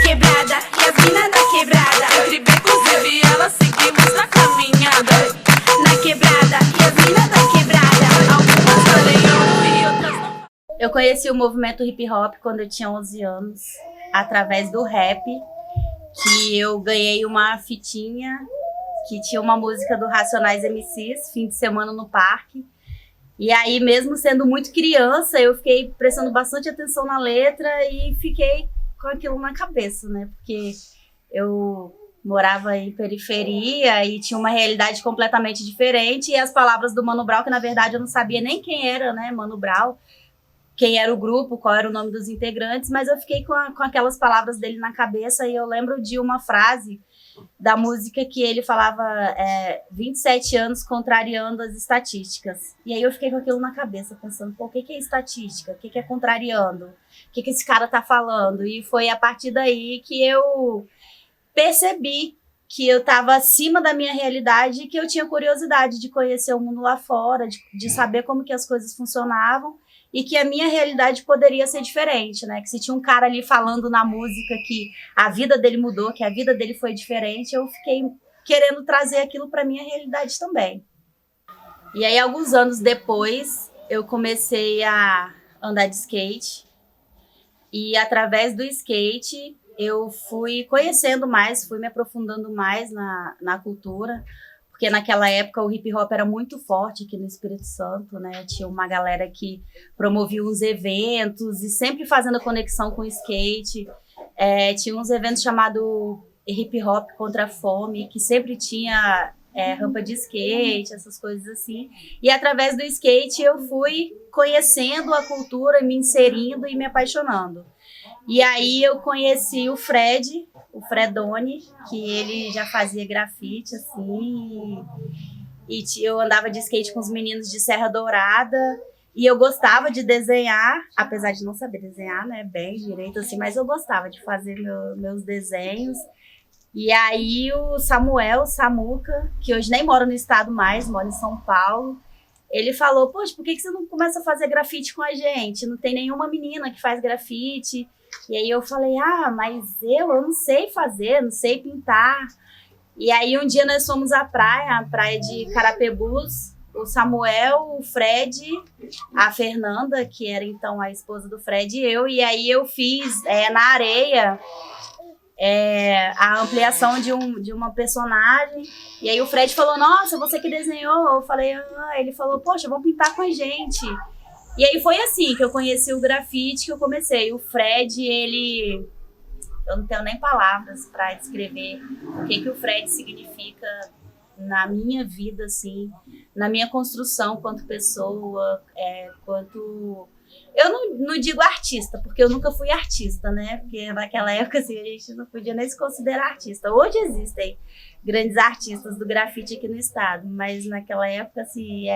quebrada e as mina da quebrada. Entre becos e vielas seguimos na caminhada. Na quebrada e as mina da quebrada. Algumas valem ouro e outras não. Eu conheci o movimento hip hop quando eu tinha 11 anos, através do rap, que eu ganhei uma fitinha que tinha uma música do Racionais MCs, fim de semana no parque. E aí, mesmo sendo muito criança, eu fiquei prestando bastante atenção na letra e fiquei com aquilo na cabeça, né? Porque eu morava em periferia e tinha uma realidade completamente diferente. E as palavras do Mano Brown, que na verdade eu não sabia nem quem era, né, Mano Brown, quem era o grupo, qual era o nome dos integrantes, mas eu fiquei com aquelas palavras dele na cabeça e eu lembro de uma frase da música que ele falava 27 anos contrariando as estatísticas. E aí eu fiquei com aquilo na cabeça, pensando, pô, o que é estatística? O que é contrariando? O que esse cara tá falando? E foi a partir daí que eu percebi que eu estava acima da minha realidade e que eu tinha curiosidade de conhecer o mundo lá fora, de saber como que as coisas funcionavam e que a minha realidade poderia ser diferente, né? Que se tinha um cara ali falando na música que a vida dele mudou, que a vida dele foi diferente, eu fiquei querendo trazer aquilo para minha realidade também. E aí, alguns anos depois, eu comecei a andar de skate e através do skate eu fui conhecendo mais, fui me aprofundando mais na cultura, porque naquela época o hip hop era muito forte aqui no Espírito Santo, né? Tinha uma galera que promovia uns eventos e sempre fazendo conexão com o skate. Tinha uns eventos chamados Hip Hop Contra a Fome, que sempre tinha rampa de skate, essas coisas assim. E através do skate eu fui conhecendo a cultura, me inserindo e me apaixonando. E aí eu conheci o Fredone, que ele já fazia grafite, assim, e eu andava de skate com os meninos de Serra Dourada, e eu gostava de desenhar, apesar de não saber desenhar, né, bem direito, assim, mas eu gostava de fazer meus desenhos. E aí o Samuca, que hoje nem mora no estado mais, mora em São Paulo, ele falou, poxa, por que você não começa a fazer grafite com a gente? Não tem nenhuma menina que faz grafite. E aí eu falei, mas eu não sei fazer, não sei pintar. E aí um dia nós fomos à praia de Carapebus, o Samuel, o Fred, a Fernanda, que era então a esposa do Fred, e eu. E aí eu fiz na areia a ampliação de uma personagem. E aí o Fred falou, nossa, você que desenhou? Eu falei, ele falou, poxa, vamos pintar com a gente. E aí foi assim que eu conheci o grafite, que eu comecei. O Fred, eu não tenho nem palavras para descrever o que o Fred significa na minha vida, assim, na minha construção quanto pessoa, quanto... Eu não digo artista, porque eu nunca fui artista, né? Porque naquela época, assim, a gente não podia nem se considerar artista. Hoje existem grandes artistas do grafite aqui no estado, mas naquela época, assim,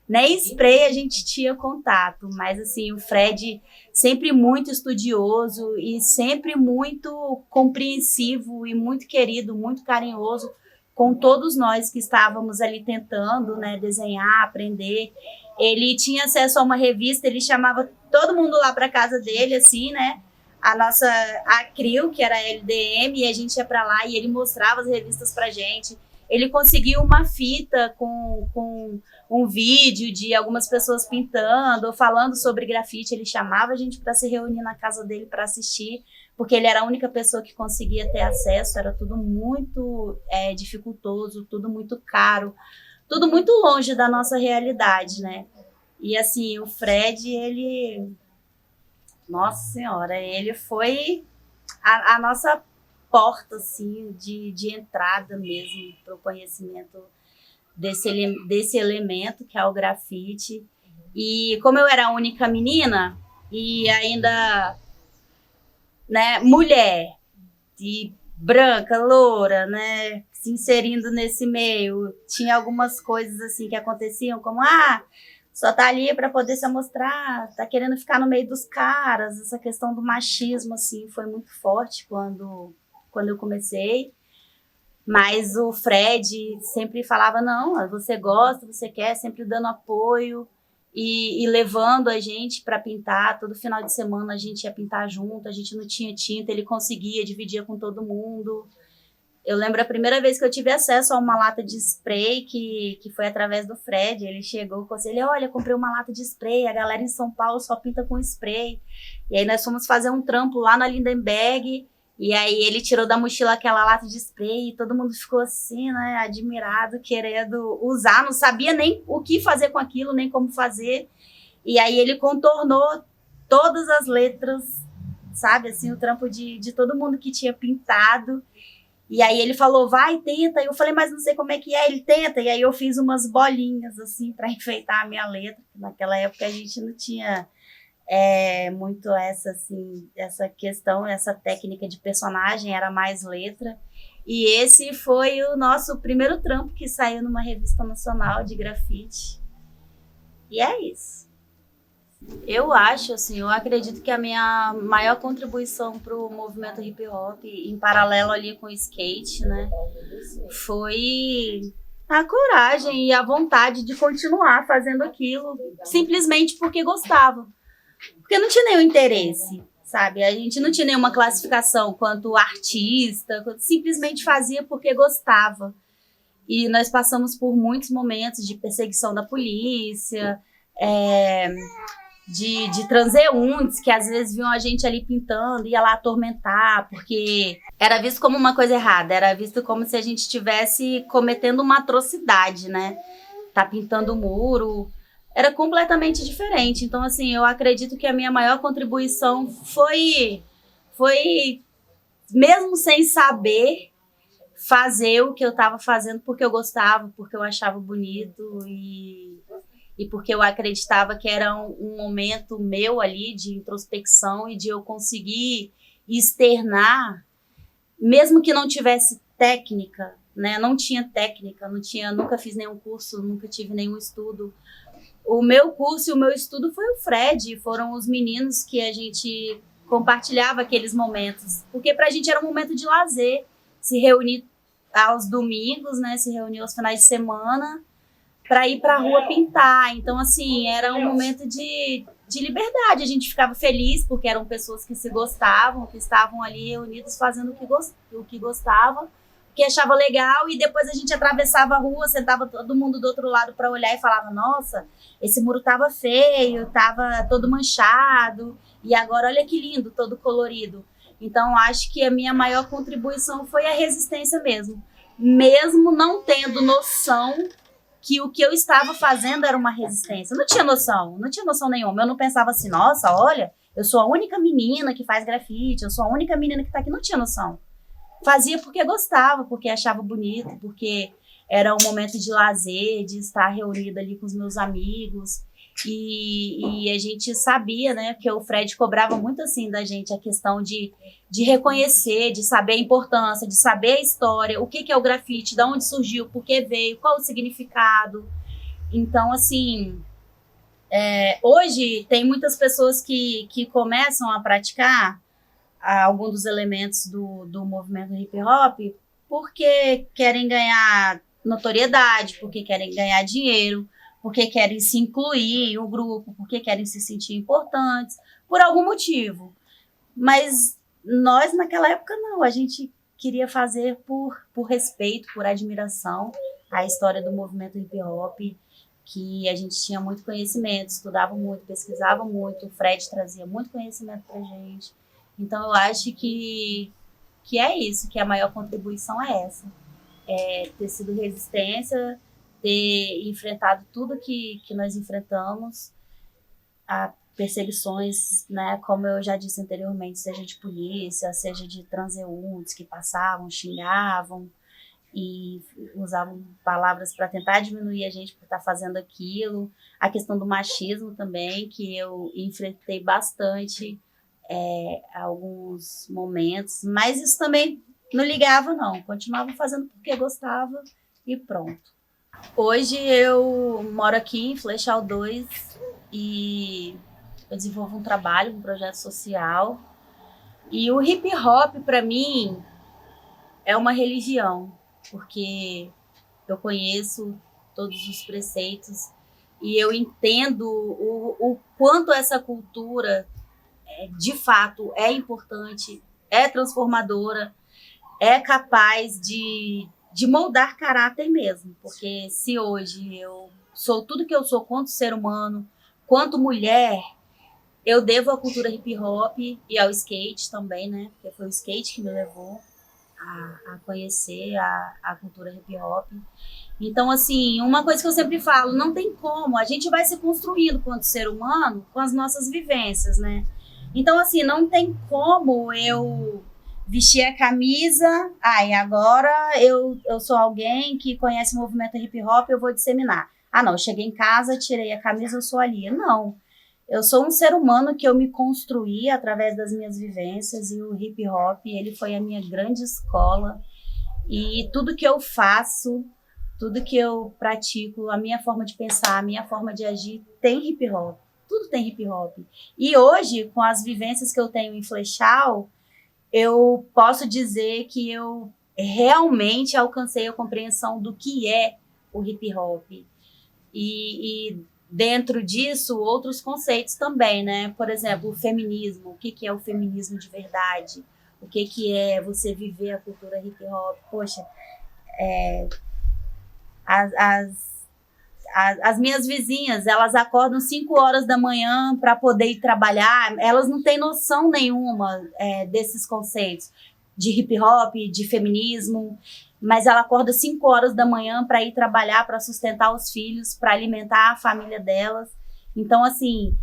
nem spray a gente tinha contato. Mas, assim, o Fred sempre muito estudioso e sempre muito compreensivo e muito querido, muito carinhoso com todos nós que estávamos ali tentando, né, desenhar, aprender. Ele tinha acesso a uma revista, ele chamava todo mundo lá para casa dele, assim, né? A CRIO, que era a LDM, e a gente ia para lá e ele mostrava as revistas pra gente. Ele conseguiu uma fita com um vídeo de algumas pessoas pintando ou falando sobre grafite. Ele chamava a gente para se reunir na casa dele para assistir, porque ele era a única pessoa que conseguia ter acesso. Era tudo muito dificultoso, tudo muito caro, tudo muito longe da nossa realidade, né? E assim, o Fred, ele... Nossa Senhora, ele foi a nossa porta, assim, de entrada mesmo para o conhecimento desse elemento que é o grafite. E como eu era a única menina e ainda, né, mulher e branca, loura, né, se inserindo nesse meio, tinha algumas coisas assim que aconteciam, como só tá ali para poder se mostrar, tá querendo ficar no meio dos caras. Essa questão do machismo assim foi muito forte quando eu comecei. Mas o Fred sempre falava, não, você gosta, você quer, sempre dando apoio. e levando a gente para pintar. Todo final de semana a gente ia pintar junto, a gente não tinha tinta, ele conseguia, dividia com todo mundo. Eu lembro a primeira vez que eu tive acesso a uma lata de spray, que foi através do Fred. Ele chegou com ele, olha, comprei uma lata de spray, a galera em São Paulo só pinta com spray. E aí nós fomos fazer um trampo lá na Lindenberg, e aí ele tirou da mochila aquela lata de spray, e todo mundo ficou assim, né, admirado, querendo usar, não sabia nem o que fazer com aquilo, nem como fazer. E aí ele contornou todas as letras, sabe, assim, o trampo de todo mundo que tinha pintado. E aí ele falou, vai, tenta. E eu falei, mas não sei como é que é. Ele tenta. E aí eu fiz umas bolinhas, assim, para enfeitar a minha letra. Naquela época a gente não tinha muito essa, assim, essa questão, essa técnica de personagem, era mais letra. E esse foi o nosso primeiro trampo que saiu numa revista nacional de grafite. E é isso. Eu acho, assim, eu acredito que a minha maior contribuição para o movimento hip hop, em paralelo ali com o skate, né, foi a coragem e a vontade de continuar fazendo aquilo, simplesmente porque gostava. Porque não tinha nenhum interesse, sabe? A gente não tinha nenhuma classificação quanto artista, simplesmente fazia porque gostava. E nós passamos por muitos momentos de perseguição da polícia, de transeuntes que às vezes viam a gente ali pintando, ia lá atormentar, porque era visto como uma coisa errada, era visto como se a gente estivesse cometendo uma atrocidade, né? Tá pintando o muro, era completamente diferente. Então, assim, eu acredito que a minha maior contribuição foi mesmo sem saber, fazer o que eu estava fazendo porque eu gostava, porque eu achava bonito e porque eu acreditava que era um momento meu ali de introspecção e de eu conseguir externar, mesmo que não tivesse técnica, né? Não tinha técnica, nunca fiz nenhum curso, nunca tive nenhum estudo. O meu curso e o meu estudo foi o Fred, foram os meninos que a gente compartilhava aqueles momentos, porque pra gente era um momento de lazer, se reunir aos domingos, né? Se reunir aos finais de semana, para ir para a rua pintar. Então, assim, era um momento de liberdade. A gente ficava feliz porque eram pessoas que se gostavam, que estavam ali reunidos fazendo o que gostavam, que achava legal, e depois a gente atravessava a rua, sentava todo mundo do outro lado para olhar e falava, nossa, esse muro tava feio, tava todo manchado, e agora olha que lindo, todo colorido. Então, acho que a minha maior contribuição foi a resistência mesmo não tendo noção que o que eu estava fazendo era uma resistência. Eu não tinha noção nenhuma. Eu não pensava assim, nossa, olha, eu sou a única menina que faz grafite, eu sou a única menina que tá aqui. Não tinha noção. Fazia porque gostava, porque achava bonito, porque era um momento de lazer, de estar reunida ali com os meus amigos. E a gente sabia, né, que o Fred cobrava muito assim da gente a questão de reconhecer, de saber a importância, de saber a história, o que é o grafite, de onde surgiu, por que veio, qual o significado. Então, assim, hoje tem muitas pessoas que começam a praticar algum dos elementos do movimento hip hop porque querem ganhar notoriedade, porque querem ganhar dinheiro, porque querem se incluir em um grupo, porque querem se sentir importantes, por algum motivo. Mas nós, naquela época, não. A gente queria fazer por respeito, por admiração à história do movimento hip-hop, que a gente tinha muito conhecimento, estudava muito, pesquisava muito, o Fred trazia muito conhecimento pra gente. Então, eu acho que é isso, que a maior contribuição é essa. Ter sido resistência, ter enfrentado tudo que nós enfrentamos, a perseguições, né, como eu já disse anteriormente, seja de polícia, seja de transeuntes que passavam, xingavam e usavam palavras para tentar diminuir a gente por estar fazendo aquilo. A questão do machismo também, que eu enfrentei bastante alguns momentos, mas isso também não ligava não, continuava fazendo porque gostava e pronto. Hoje eu moro aqui em Flechal 2 e eu desenvolvo um trabalho, um projeto social. E o hip hop, para mim, é uma religião, porque eu conheço todos os preceitos e eu entendo o quanto essa cultura, de fato, é importante, é transformadora, é capaz de moldar caráter mesmo. Porque se hoje eu sou tudo que eu sou quanto ser humano, quanto mulher, eu devo à cultura hip hop e ao skate também, né? Porque foi o skate que me levou a conhecer a cultura hip hop. Então, assim, uma coisa que eu sempre falo, não tem como, a gente vai se construindo quanto ser humano com as nossas vivências, né? Então, assim, não tem como eu vestir a camisa, e agora eu sou alguém que conhece o movimento hip hop, eu vou disseminar. Ah, não, eu cheguei em casa, tirei a camisa, eu sou ali. Não, eu sou um ser humano que eu me construí através das minhas vivências, e o hip hop, ele foi a minha grande escola, e tudo que eu faço, tudo que eu pratico, a minha forma de pensar, a minha forma de agir, tem hip hop. Tudo tem hip hop. E hoje, com as vivências que eu tenho em Flechal, eu posso dizer que eu realmente alcancei a compreensão do que é o hip hop. E dentro disso, outros conceitos também, né? Por exemplo, o feminismo. O que é o feminismo de verdade? O que é você viver a cultura hip hop? Poxa, as minhas vizinhas, elas acordam 5 horas da manhã para poder ir trabalhar, elas não têm noção nenhuma desses conceitos de hip hop, de feminismo, mas ela acorda 5 horas da manhã para ir trabalhar, para sustentar os filhos, para alimentar a família delas. Então, assim,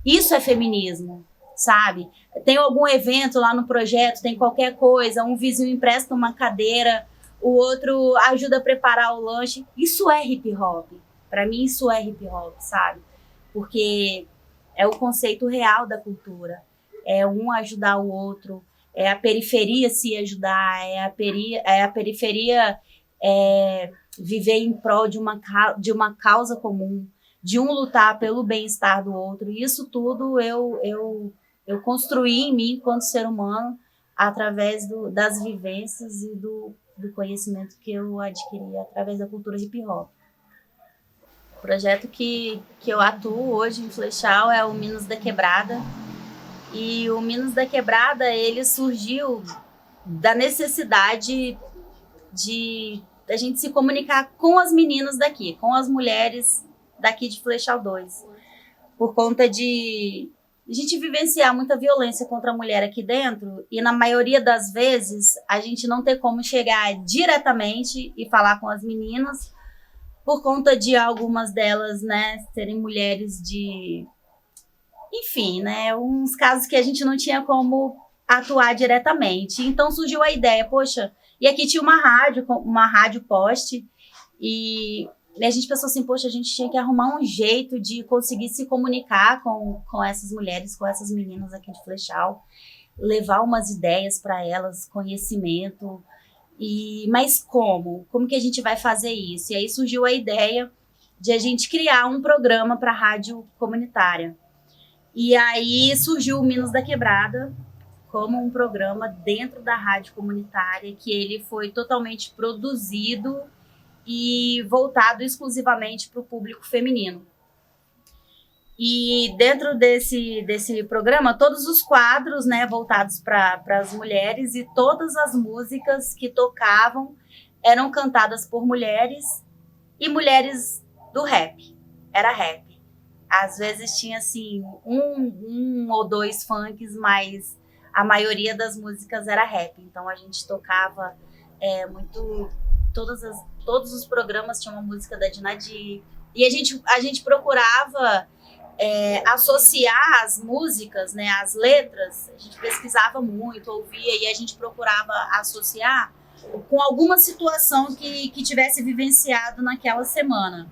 isso é feminismo, sabe? Tem algum evento lá no projeto, tem qualquer coisa, um vizinho empresta uma cadeira, o outro ajuda a preparar o lanche. Isso é hip hop. Para mim, isso é hip hop, sabe? Porque é o conceito real da cultura. É um ajudar o outro, é a periferia se ajudar, é a periferia viver em prol de uma causa comum, de um lutar pelo bem-estar do outro. E isso tudo eu construí em mim enquanto ser humano através das vivências e do conhecimento que eu adquiri através da cultura hip hop. O projeto que eu atuo hoje em Flechal é o Minas da Quebrada. E o Minas da Quebrada, ele surgiu da necessidade de a gente se comunicar com as meninas daqui, com as mulheres daqui de Flechal 2. Por conta de a gente vivenciar muita violência contra a mulher aqui dentro, e na maioria das vezes a gente não ter como chegar diretamente e falar com as meninas, por conta de algumas delas, né, serem mulheres de... Enfim, né, uns casos que a gente não tinha como atuar diretamente. Então surgiu a ideia, poxa, e aqui tinha uma rádio poste, e a gente pensou assim, poxa, a gente tinha que arrumar um jeito de conseguir se comunicar com essas mulheres, com essas meninas aqui de Flechal, levar umas ideias para elas, conhecimento. Mas como? Como que a gente vai fazer isso? E aí surgiu a ideia de a gente criar um programa para a rádio comunitária. E aí surgiu o Minas da Quebrada como um programa dentro da rádio comunitária, que ele foi totalmente produzido e voltado exclusivamente para o público feminino. E dentro desse programa, todos os quadros, né, voltados para as mulheres, e todas as músicas que tocavam eram cantadas por mulheres e mulheres do rap. Era rap. Às vezes tinha assim um ou dois funks, mas a maioria das músicas era rap. Então a gente tocava muito... Todos os programas tinham uma música da Dinadi. E a gente procurava associar as músicas, né, as letras. A gente pesquisava muito, ouvia, e a gente procurava associar com alguma situação que tivesse vivenciado naquela semana.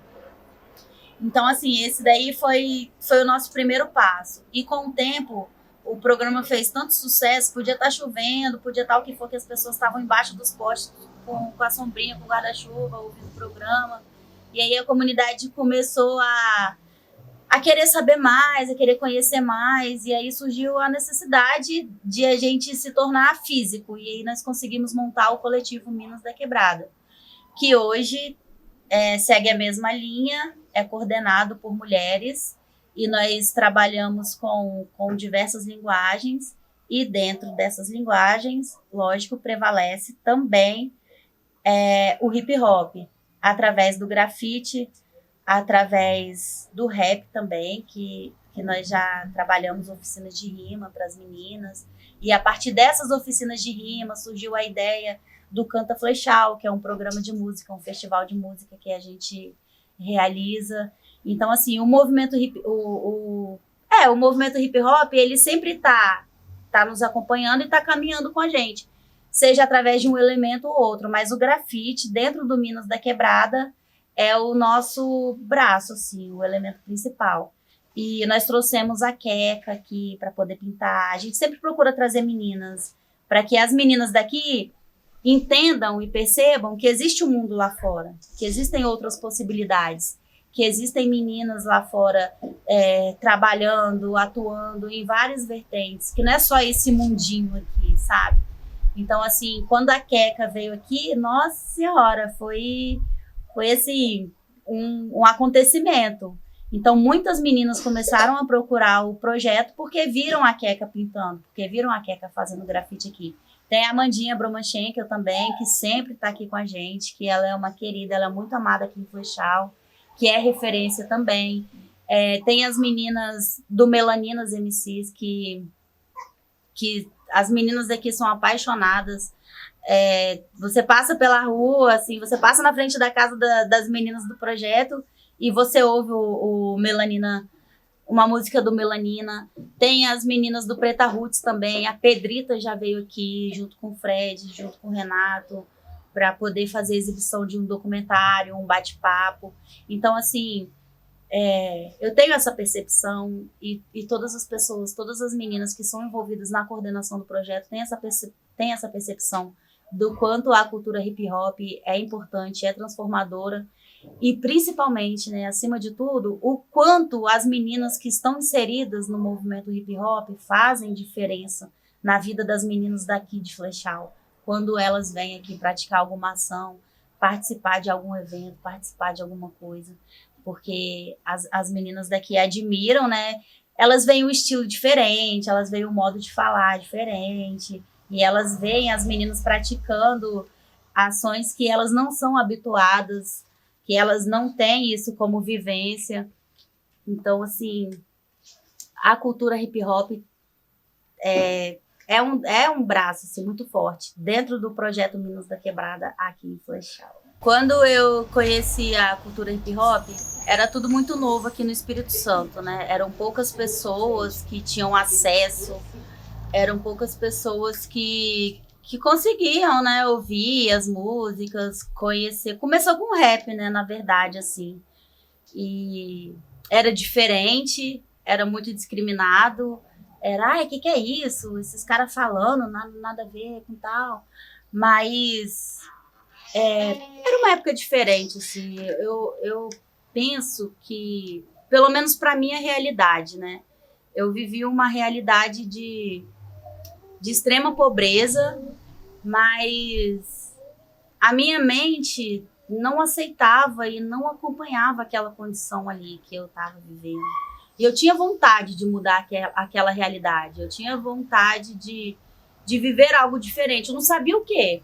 Então, assim, esse daí foi o nosso primeiro passo. E com o tempo, o programa fez tanto sucesso, podia estar chovendo, podia estar o que for, que as pessoas estavam embaixo dos postes com a sombrinha, com o guarda-chuva, ouvindo o programa. E aí a comunidade começou a querer saber mais, a querer conhecer mais. E aí surgiu a necessidade de a gente se tornar físico. E aí nós conseguimos montar o coletivo Minas da Quebrada, que hoje segue a mesma linha. é coordenado por mulheres e nós trabalhamos com diversas linguagens e dentro dessas linguagens, lógico, prevalece também o hip hop, através do grafite, através do rap também, que nós já trabalhamos oficinas de rima para as meninas. E a partir dessas oficinas de rima surgiu a ideia do Canta Flechal, que é um programa de música, um festival de música que a gente realiza. Então, assim, o movimento o movimento hip hop, ele sempre tá nos acompanhando e tá caminhando com a gente, seja através de um elemento ou outro, mas o grafite dentro do Minas da Quebrada é o nosso braço, assim, o elemento principal. E nós trouxemos a Queca aqui para poder pintar. A gente sempre procura trazer meninas, para que as meninas daqui entendam e percebam que existe um mundo lá fora, que existem outras possibilidades, que existem meninas lá fora trabalhando, atuando em várias vertentes, que não é só esse mundinho aqui, sabe? Então, assim, quando a Queca veio aqui, nossa senhora, foi assim, um acontecimento. Então, muitas meninas começaram a procurar o projeto porque viram a Queca pintando, porque viram a Queca fazendo grafite aqui. Tem a Amandinha Bromanchenko também, que sempre está aqui com a gente, que ela é uma querida, ela é muito amada aqui em Flechal, que é referência também. Tem as meninas do Melaninas MCs, que as meninas daqui são apaixonadas. Você passa pela rua, assim, você passa na frente da casa das meninas do projeto e você ouve o Melanina, uma música do Melanina. Tem as meninas do Preta Roots também. A Pedrita já veio aqui junto com o Fred, junto com o Renato, para poder fazer exibição de um documentário, um bate-papo. Então, assim, eu tenho essa percepção e todas as pessoas, todas as meninas que são envolvidas na coordenação do projeto têm essa percepção do quanto a cultura hip hop é importante, é transformadora e principalmente, né, acima de tudo, o quanto as meninas que estão inseridas no movimento hip hop fazem diferença na vida das meninas daqui de Flechal, quando elas vêm aqui praticar alguma ação, participar de algum evento, participar de alguma coisa, porque as meninas daqui admiram, né? Elas veem um estilo diferente, elas veem um modo de falar diferente, e elas veem as meninas praticando ações que elas não são habituadas, que elas não têm isso como vivência. Então, assim, a cultura hip hop é um braço assim, muito forte dentro do projeto Minas da Quebrada aqui em Flechal. Quando eu conheci a cultura hip hop, era tudo muito novo aqui no Espírito Santo, né? Eram poucas pessoas que tinham acesso, eram poucas pessoas que conseguiam, né, ouvir as músicas, conhecer. Começou com rap, né, na verdade, assim. E era diferente, era muito discriminado. Era, ai, o que é isso? Esses caras falando, nada a ver com tal. Mas era uma época diferente, assim. Eu penso que, pelo menos para minha realidade, né? Eu vivi uma realidade de extrema pobreza, mas a minha mente não aceitava e não acompanhava aquela condição ali que eu estava vivendo. E eu tinha vontade de mudar aquela realidade, eu tinha vontade de viver algo diferente. Eu não sabia o quê,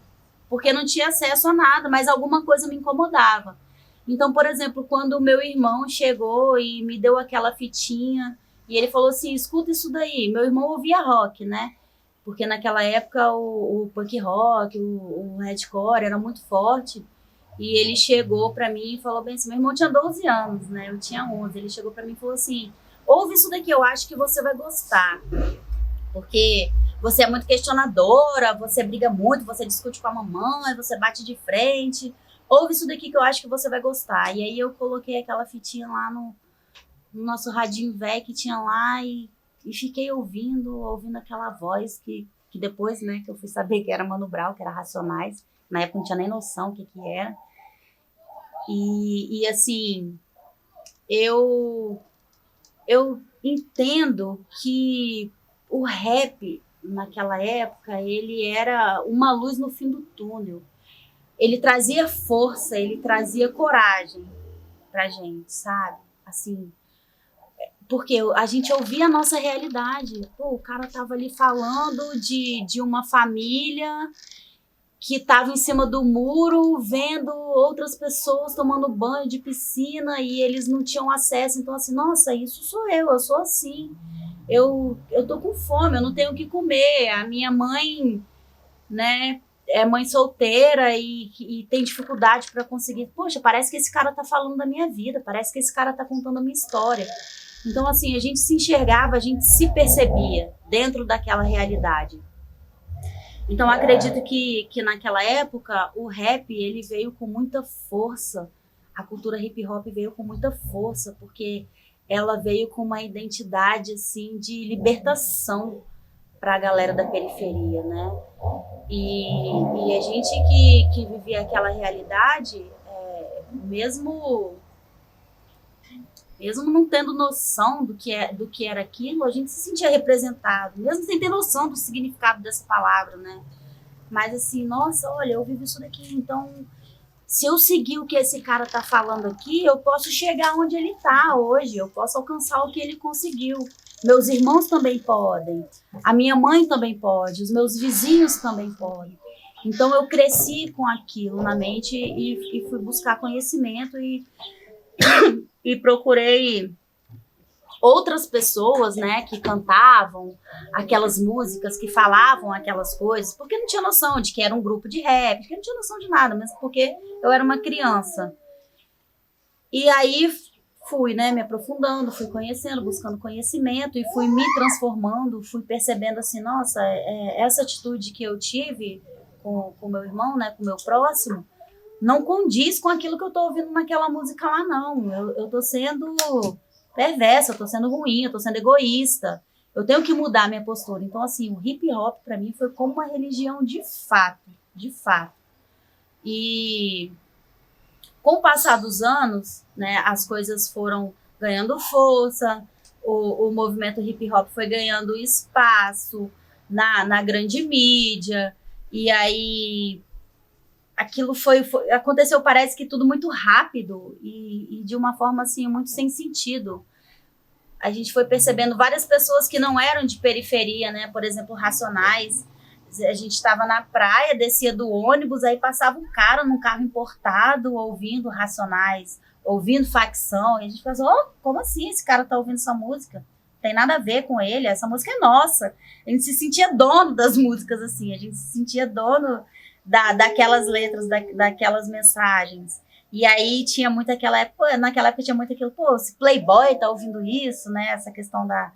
porque não tinha acesso a nada, mas alguma coisa me incomodava. Então, por exemplo, quando o meu irmão chegou e me deu aquela fitinha, e ele falou assim, escuta isso daí. Meu irmão ouvia rock, né? Porque naquela época o punk rock, o hardcore era muito forte. E ele chegou pra mim e falou bem assim, meu irmão tinha 12 anos, né? Eu tinha 11. Ele chegou pra mim e falou assim, ouve isso daqui, eu acho que você vai gostar. Porque você é muito questionadora, você briga muito, você discute com a mamãe, você bate de frente. Ouve isso daqui que eu acho que você vai gostar. E aí eu coloquei aquela fitinha lá no nosso radinho velho que tinha lá e fiquei ouvindo aquela voz que depois, né, que eu fui saber que era Mano Brown, que era Racionais. Na época não tinha nem noção o que era. E assim, eu entendo que o rap, naquela época, ele era uma luz no fim do túnel. Ele trazia força, ele trazia coragem pra gente, sabe? Assim, porque a gente ouvia a nossa realidade. Pô, o cara tava ali falando de uma família que tava em cima do muro vendo outras pessoas tomando banho de piscina e eles não tinham acesso. Então, assim, nossa, isso sou eu sou assim. Eu tô com fome, eu não tenho o que comer. A minha mãe, né, é mãe solteira e tem dificuldade para conseguir. Poxa, parece que esse cara tá falando da minha vida, parece que esse cara tá contando a minha história. Então, assim, a gente se enxergava, a gente se percebia dentro daquela realidade. Então, acredito que naquela época, o rap, ele veio com muita força, a cultura hip hop veio com muita força, porque ela veio com uma identidade, assim, de libertação para a galera da periferia, né? E a gente que vivia aquela realidade, mesmo não tendo noção do que era aquilo, a gente se sentia representado, mesmo sem ter noção do significado dessa palavra, né? Mas assim, nossa, olha, eu vivo isso daqui, então se eu seguir o que esse cara tá falando aqui, eu posso chegar onde ele tá hoje, eu posso alcançar o que ele conseguiu. Meus irmãos também podem, a minha mãe também pode, os meus vizinhos também podem. Então eu cresci com aquilo na mente e fui buscar conhecimento e procurei outras pessoas, né, que cantavam aquelas músicas, que falavam aquelas coisas, porque não tinha noção de que era um grupo de rap, porque não tinha noção de nada, mesmo porque eu era uma criança. E aí fui, né, me aprofundando, fui conhecendo, buscando conhecimento e fui me transformando, fui percebendo assim, nossa, essa atitude que eu tive com o meu irmão, né, com o meu próximo, não condiz com aquilo que eu tô ouvindo naquela música lá, não. Eu tô sendo perversa, eu tô sendo ruim, eu tô sendo egoísta. Eu tenho que mudar a minha postura. Então, assim, o hip hop para mim foi como uma religião de fato, de fato. E com o passar dos anos, né, as coisas foram ganhando força, o movimento hip hop foi ganhando espaço na grande mídia, e aí aquilo aconteceu, parece que tudo muito rápido e de uma forma assim muito sem sentido. A gente foi percebendo várias pessoas que não eram de periferia, né? Por exemplo, Racionais. A gente estava na praia, descia do ônibus, aí passava um cara num carro importado ouvindo Racionais, ouvindo Facção, e a gente pensou, como assim esse cara tá ouvindo essa música? Não tem nada a ver com ele, essa música é nossa. A gente se sentia dono das músicas, assim, a gente se sentia dono daquelas letras, daquelas mensagens. E aí tinha muito naquela época tinha muito aquilo, esse Playboy tá ouvindo isso, né? Essa questão da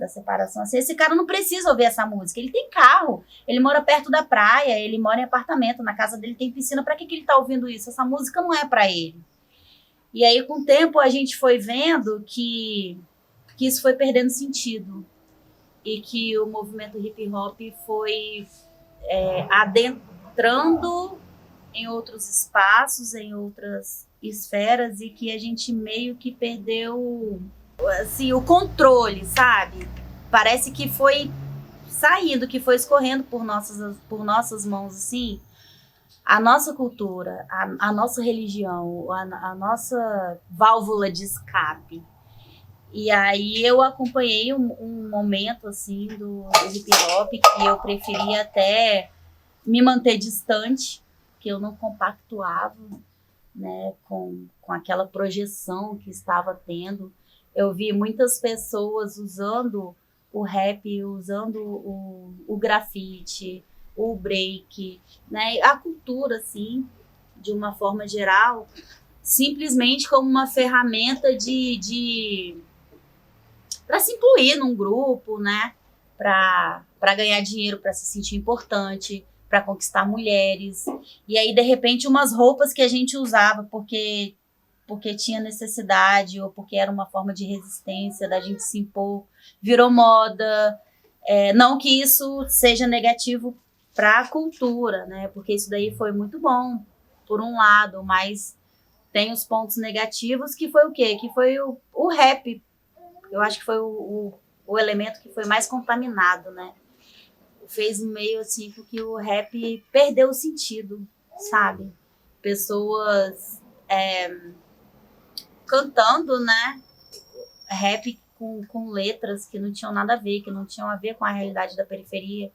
separação. Assim, esse cara não precisa ouvir essa música, ele tem carro, ele mora perto da praia, ele mora em apartamento, na casa dele tem piscina, para que ele tá ouvindo isso? Essa música não é para ele. E aí, com o tempo, a gente foi vendo que isso foi perdendo sentido e que o movimento hip hop foi adentrando em outros espaços, em outras esferas, e que a gente meio que perdeu assim, o controle, sabe? Parece que foi saindo, que foi escorrendo por nossas mãos, assim, a nossa cultura, a nossa religião, a nossa válvula de escape. E aí eu acompanhei um momento, assim, do hip hop que eu preferia até me manter distante, que eu não compactuava, né, com aquela projeção que estava tendo. Eu vi muitas pessoas usando o rap, usando o grafite, o break, né, a cultura, assim, de uma forma geral, simplesmente como uma ferramenta para se incluir num grupo, né, para ganhar dinheiro, para se sentir importante, para conquistar mulheres. E aí, de repente, umas roupas que a gente usava porque tinha necessidade ou porque era uma forma de resistência da gente se impor, virou moda. Não que isso seja negativo para a cultura, né? Porque isso daí foi muito bom, por um lado, mas tem os pontos negativos, que foi o quê? Que foi o rap. Eu acho que foi o elemento que foi mais contaminado, né? Fez meio assim com que o rap perdeu o sentido, sabe? Pessoas cantando, né, rap com letras que não tinham nada a ver, que não tinham a ver com a realidade da periferia,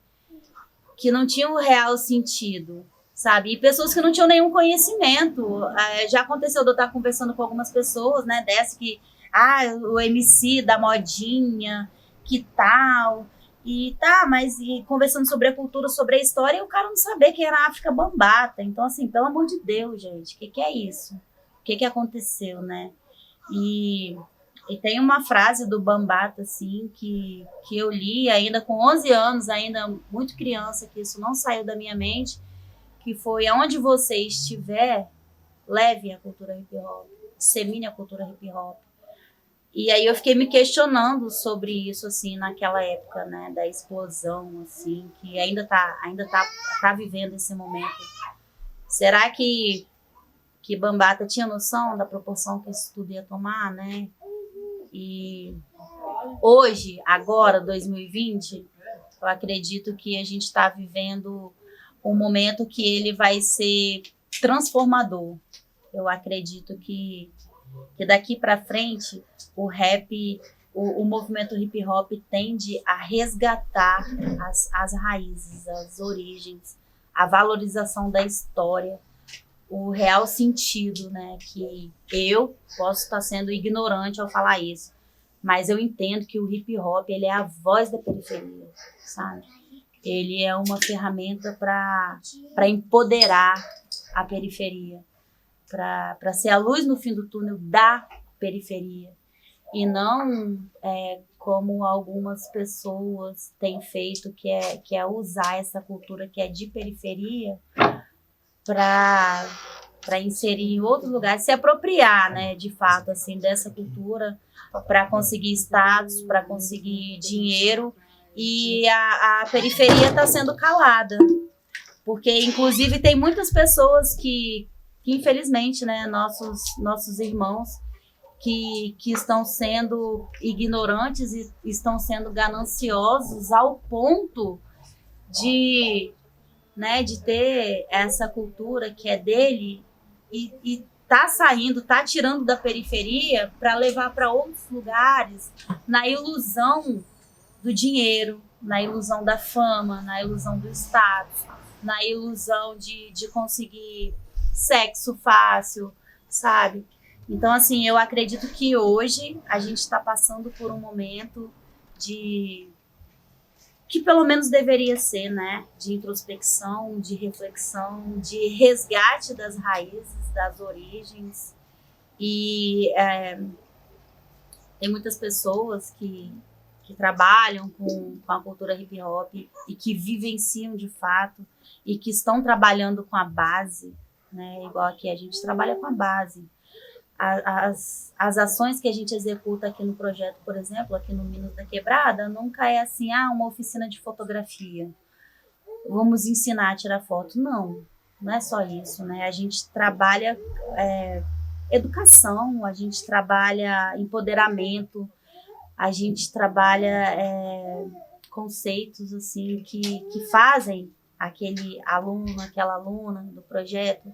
que não tinham o real sentido, sabe? E pessoas que não tinham nenhum conhecimento. Já aconteceu de eu estar conversando com algumas pessoas, né, dessa que, o MC da modinha, que tal, e mas e conversando sobre a cultura, sobre a história, e o cara não saber quem era a África Bambata. Então, assim, pelo amor de Deus, gente, o que é isso? O que aconteceu, né? E tem uma frase do Bambata, assim, que eu li ainda com 11 anos, ainda muito criança, que isso não saiu da minha mente, que foi: aonde você estiver, leve a cultura hip hop, dissemine a cultura hip hop. E aí eu fiquei me questionando sobre isso, assim, naquela época, né, da explosão, assim, que ainda tá vivendo esse momento. Será que Bambata tinha noção da proporção que isso tudo ia tomar, né? E hoje, agora, 2020, eu acredito que a gente está vivendo um momento que ele vai ser transformador. Eu acredito que daqui para frente o rap, o movimento hip hop tende a resgatar as raízes, as origens, a valorização da história, o real sentido, né? Que eu posso estar sendo ignorante ao falar isso, mas eu entendo que o hip hop, ele é a voz da periferia, sabe? Ele é uma ferramenta para empoderar a periferia, para ser a luz no fim do túnel da periferia, e não como algumas pessoas têm feito, que é usar essa cultura que é de periferia para inserir em outros lugares, se apropriar, né, de fato, assim, dessa cultura, para conseguir status, para conseguir dinheiro, e a periferia está sendo calada, porque inclusive tem muitas pessoas que infelizmente, né, nossos irmãos que estão sendo ignorantes e estão sendo gananciosos ao ponto de ter essa cultura que é dele e tá saindo, tá tirando da periferia para levar para outros lugares, na ilusão do dinheiro, na ilusão da fama, na ilusão do status, na ilusão de conseguir sexo fácil, sabe? Então, assim, eu acredito que hoje a gente está passando por um momento que pelo menos deveria ser, né? De introspecção, de reflexão, de resgate das raízes, das origens. E tem muitas pessoas que trabalham com a cultura hip hop e que vivenciam de fato e que estão trabalhando com a base, né? Igual aqui a gente trabalha com a base. As ações que a gente executa aqui no projeto, por exemplo, aqui no Minas da Quebrada, nunca é assim, uma oficina de fotografia. Vamos ensinar a tirar foto. Não é só isso, né? A gente trabalha educação, a gente trabalha empoderamento, a gente trabalha conceitos assim que fazem aquele aluno, aquela aluna do projeto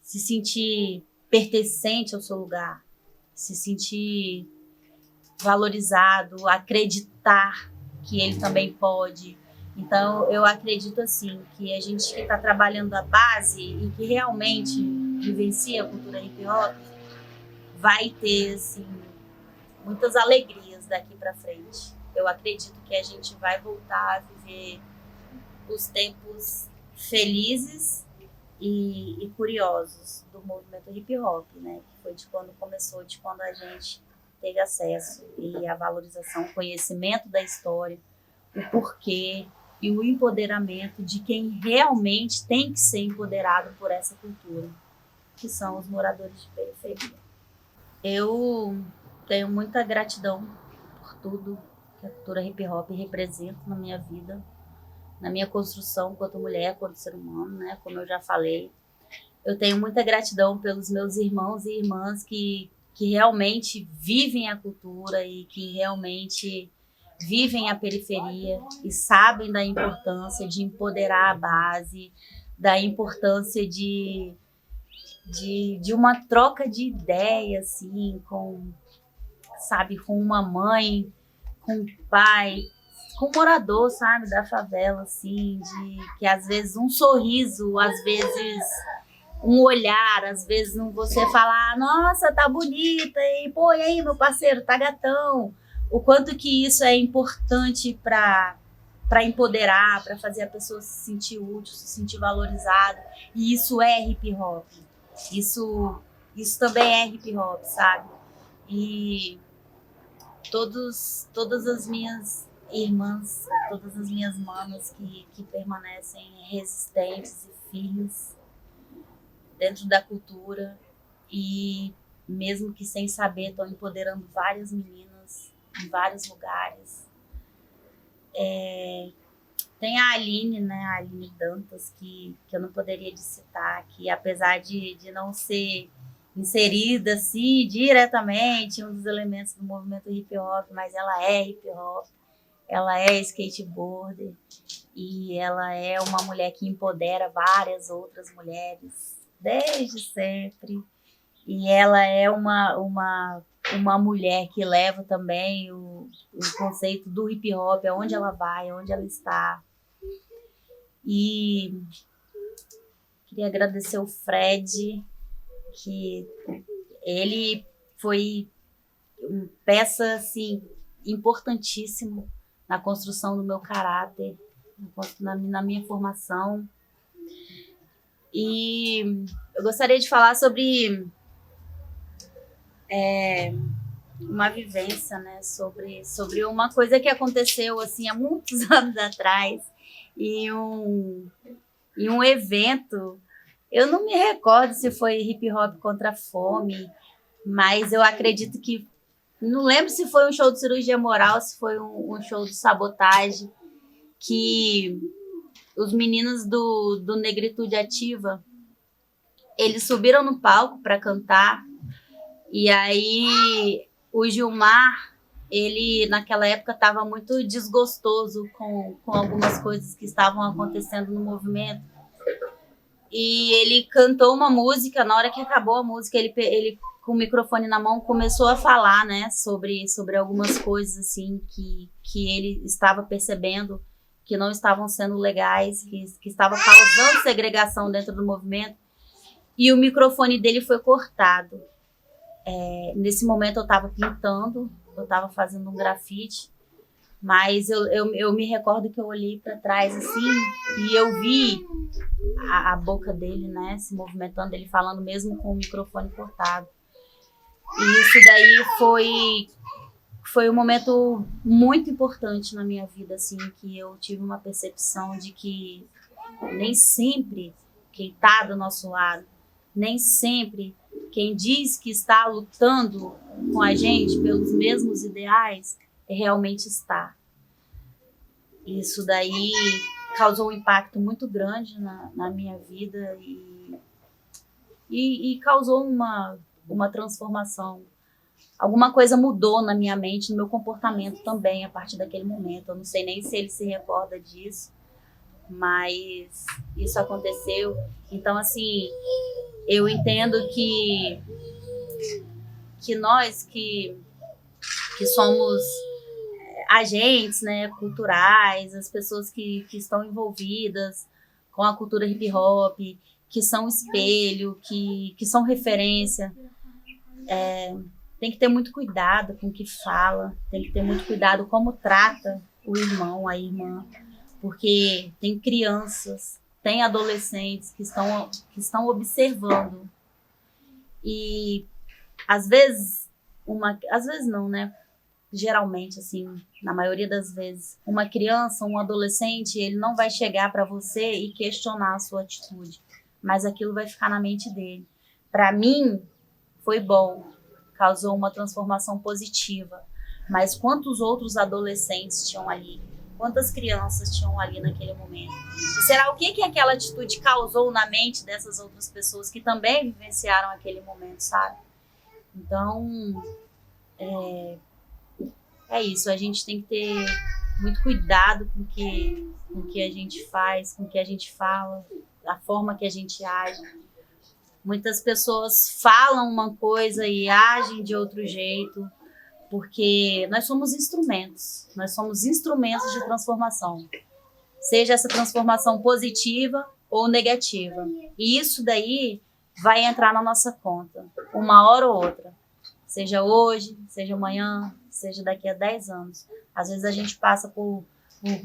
se sentir pertencente ao seu lugar, se sentir valorizado, acreditar que ele também pode. Então, eu acredito assim que a gente que está trabalhando a base e que realmente vivencia a cultura hip hop vai ter assim muitas alegrias daqui para frente. Eu acredito que a gente vai voltar a viver os tempos felizes e curiosos do movimento hip hop, né? Que foi de quando começou, de quando a gente teve acesso e a valorização, o conhecimento da história, o porquê e o empoderamento de quem realmente tem que ser empoderado por essa cultura, que são os moradores de periferia. Eu tenho muita gratidão por tudo que a cultura hip hop representa na minha vida, na minha construção enquanto mulher, enquanto ser humano, né? Como eu já falei. Eu tenho muita gratidão pelos meus irmãos e irmãs que realmente vivem a cultura e que realmente vivem a periferia e sabem da importância de empoderar a base, da importância de de uma troca de ideia, assim, sabe, com uma mãe, com um pai, com um morador, sabe, da favela, assim, de que às vezes um sorriso, às vezes um olhar, às vezes você falar, nossa, tá bonita, e pô, e aí, meu parceiro, tá gatão. O quanto que isso é importante para empoderar, para fazer a pessoa se sentir útil, se sentir valorizada. E isso é hip hop. Isso também é hip hop, sabe? E todas as minhas irmãs, todas as minhas manas que permanecem resistentes e firmes dentro da cultura e mesmo que sem saber estão empoderando várias meninas em vários lugares. Tem a Aline, né, a Aline Dantas, que eu não poderia citar, que apesar de não ser inserida assim diretamente em um dos elementos do movimento hip hop, mas ela é hip hop, ela é skateboarder e ela é uma mulher que empodera várias outras mulheres desde sempre. E ela é uma mulher que leva também o conceito do hip hop aonde ela vai, aonde ela está. E queria agradecer o Fred, que ele foi uma peça assim, importantíssima na construção do meu caráter, na minha formação. E eu gostaria de falar sobre uma vivência, né, sobre uma coisa que aconteceu assim há muitos anos atrás em um evento. Eu não me recordo se foi hip hop contra a fome, mas eu acredito que, não lembro se foi um show de cirurgia moral, se foi um show de sabotagem, que os meninos do Negritude Ativa, eles subiram no palco para cantar. E aí o Gilmar, ele naquela época estava muito desgostoso com algumas coisas que estavam acontecendo no movimento. E ele cantou uma música, na hora que acabou a música, ele com o microfone na mão começou a falar, né, sobre algumas coisas assim que ele estava percebendo que não estavam sendo legais, que estava causando segregação dentro do movimento. E o microfone dele foi cortado. Nesse momento eu estava pintando, eu estava fazendo um grafite, mas eu me recordo que eu olhei para trás assim e eu vi a boca dele, né, se movimentando, ele falando mesmo com o microfone cortado. E isso daí foi um momento muito importante na minha vida, assim, que eu tive uma percepção de que nem sempre quem está do nosso lado, nem sempre quem diz que está lutando com a gente pelos mesmos ideais, realmente está. Isso daí causou um impacto muito grande na minha vida e causou uma transformação. Alguma coisa mudou na minha mente, no meu comportamento também, a partir daquele momento. Eu não sei nem se ele se recorda disso, mas isso aconteceu. Então, assim, eu entendo que nós que somos agentes, né, culturais, as pessoas que estão envolvidas com a cultura hip hop, que são espelho, que são referência, tem que ter muito cuidado com o que fala, tem que ter muito cuidado como trata o irmão, a irmã, porque tem crianças, tem adolescentes que estão observando. E às vezes não, né? Geralmente, assim, na maioria das vezes, uma criança, um adolescente, ele não vai chegar para você e questionar a sua atitude, mas aquilo vai ficar na mente dele. Para mim, foi bom, causou uma transformação positiva, mas quantos outros adolescentes tinham ali? Quantas crianças tinham ali naquele momento? E será o que aquela atitude causou na mente dessas outras pessoas que também vivenciaram aquele momento, sabe? Então, é isso. A gente tem que ter muito cuidado com o que a gente faz, com o que a gente fala, a forma que a gente age, Muitas pessoas falam uma coisa e agem de outro jeito, porque nós somos instrumentos de transformação. Seja essa transformação positiva ou negativa. E isso daí vai entrar na nossa conta, uma hora ou outra. Seja hoje, seja amanhã, seja daqui a 10 anos. Às vezes a gente passa por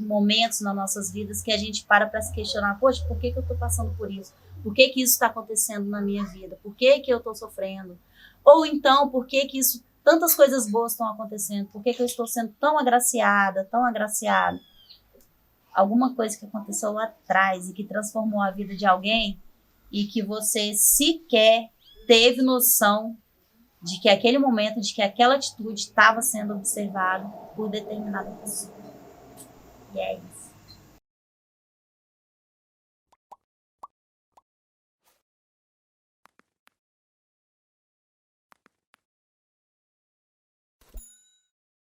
momentos nas nossas vidas que a gente para se questionar, poxa, por que eu estou passando por isso? Por que isso está acontecendo na minha vida? Por que eu estou sofrendo? Ou então, por que isso, tantas coisas boas estão acontecendo? Por que eu estou sendo tão agraciada, tão agraciada? Alguma coisa que aconteceu lá atrás e que transformou a vida de alguém e que você sequer teve noção de que aquele momento, de que aquela atitude estava sendo observada por determinada pessoa. E é isso.